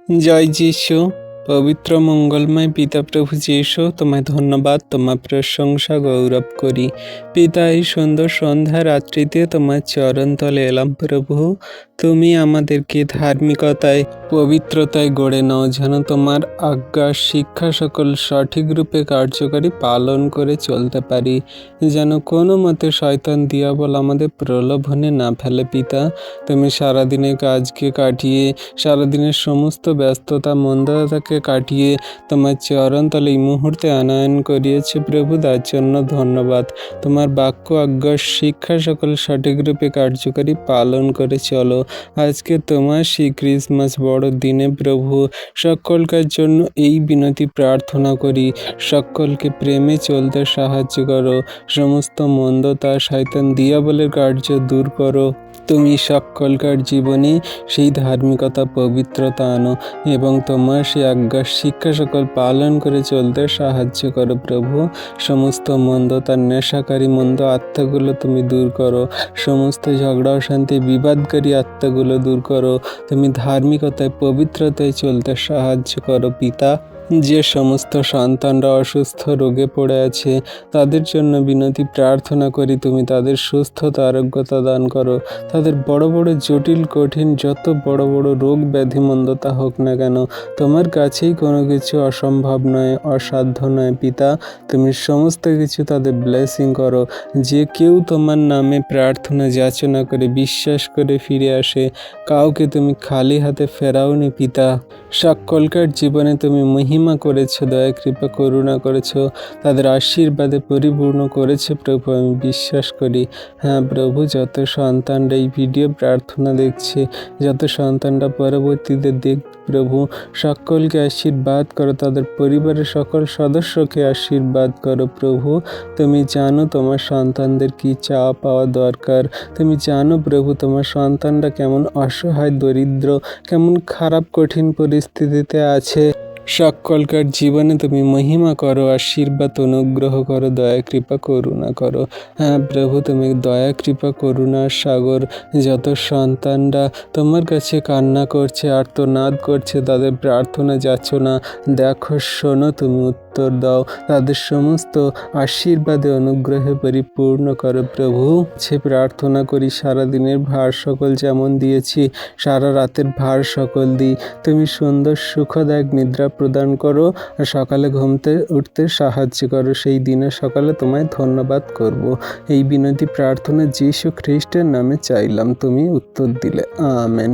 জয় যিশু। পবিত্র মঙ্গলময় পিতা প্রভু যিশু, তোমায় ধন্যবাদ, তোমার প্রশংসা গৌরব করি। পিতা, এই সুন্দর সন্ধ্যা রাত্রিতে তোমার চরণ তলে এলাম প্রভু। তুমি আমাদেরকে ধার্মিকতায় পবিত্রতায় গড়ে নাও, যেন তোমার আজ্ঞা শিক্ষা সকল সঠিক রূপে কার্যকারী পালন করে চলতে পারি, যেন কোনো মতে শয়তান দিয়াবল আমাদের প্রলোভনে না ফেলে। পিতা, তুমি সারাদিনের কাজকে কাটিয়ে, সারাদিনের সমস্ত ব্যস্ততা মন্দতাকে কাটিয়ে তোমার চরণ তলে এই মুহূর্তে আনয়ন করিয়েছে প্রভু, তার জন্য ধন্যবাদ। তোমার বাক্য আজ্ঞা শিক্ষা সকল সঠিক রূপে কার্যকারী পালন করে চলো। আজকে তোমার সেই ক্রিসমাস বড় দিনে প্রভু, সকলকার জন্য এই বিনতি প্রার্থনা করি, সকলকে প্রেমে চলতে সাহায্য করো, সমস্ত মন্দতা শয়তান দিয়াবলের কার্য দূর করো। তুমি সকলকার জীবনে সেই ধার্মিকতা পবিত্রতা আনো এবং তোমার সেই আজ্ঞা শিক্ষা সকল পালন করে চলতে সাহায্য করো প্রভু। সমস্ত মন্দতার নেশাকারী মন্দ আত্মাগুলো তুমি দূর করো, সমস্ত ঝগড়া অশান্তি বিবাদকারী আত্মাগুলো দূর করো। তুমি ধার্মিকতায় পবিত্রতায় চলতে সাহায্য করো পিতা। যে সমস্ত সন্তানরা অসুস্থ রোগে পড়ে আছে, তাদের জন্য বিনতি প্রার্থনা করি, তুমি তাদের সুস্থতা আরোগ্যতা দান করো। তাদের বড় বড় জটিল কঠিন যত বড় বড় রোগ ব্যাধি মন্দতা হোক না কেন, তোমার কাছেই কোনো কিছু অসম্ভব নয়, অসাধ্য নয় পিতা। তুমি সমস্ত কিছু তাদের ব্লেসিং করো। যে কেউ তোমার নামে প্রার্থনা যাচনা করে বিশ্বাস করে ফিরে আসে, কাউকে তুমি খালি হাতে ফেরাওনি পিতা। সকলকার জীবনে তুমি মহিমা করেছো, দয়া কৃপা করুণা করেছো, তাদের আশীর্বাদে পরিপূর্ণ করেছে প্রভু, আমি বিশ্বাস করি। হ্যাঁ প্রভু, যত সন্তানরা এই ভিডিও প্রার্থনা দেখছে, যত সন্তানরা পরবর্তীতে দেখ প্রভু, সকলকে আশীর্বাদ করো, তাদের পরিবারের সকল সদস্যকে আশীর্বাদ করো প্রভু। তুমি জানো তোমার সন্তানদের কি চাওয়া পাওয়া দরকার, তুমি জানো প্রভু তোমার সন্তানরা কেমন অসহায় দরিদ্র, কেমন খারাপ কঠিন পরিস্থিতিতে আছে। সকলকার জীবনে তুমি মহিমা করো, আশীর্বাদ অনুগ্রহ করো, দয়া কৃপা করুণা করো। হ্যাঁ প্রভু, তুমি দয়া কৃপা করুণার সাগর। যত সন্তানরা তোমার কাছে কান্না করছে, আর্তনাদ করছে, তাদের প্রার্থনা যাচনা দেখো, শোনো, তুমি উত্তর দাও, তাদের সমস্ত আশীর্বাদে অনুগ্রহে পরিপূর্ণ করো প্রভু। সে প্রার্থনা করি, সারাদিনের ভার সকল যেমন দিয়েছি, সারা রাতের ভার সকল দিই, তুমি সুন্দর সুখদায়ক নিদ্রা প্রদান করো, আর সকালে ঘুমতে উঠতে সাহায্য করো। সেই দিনে সকালে তোমায় ধন্যবাদ করব। এই বিনতি প্রার্থনা যীশু খ্রিস্টের নামে চাইলাম, তুমি উত্তর দিলে। আমেন।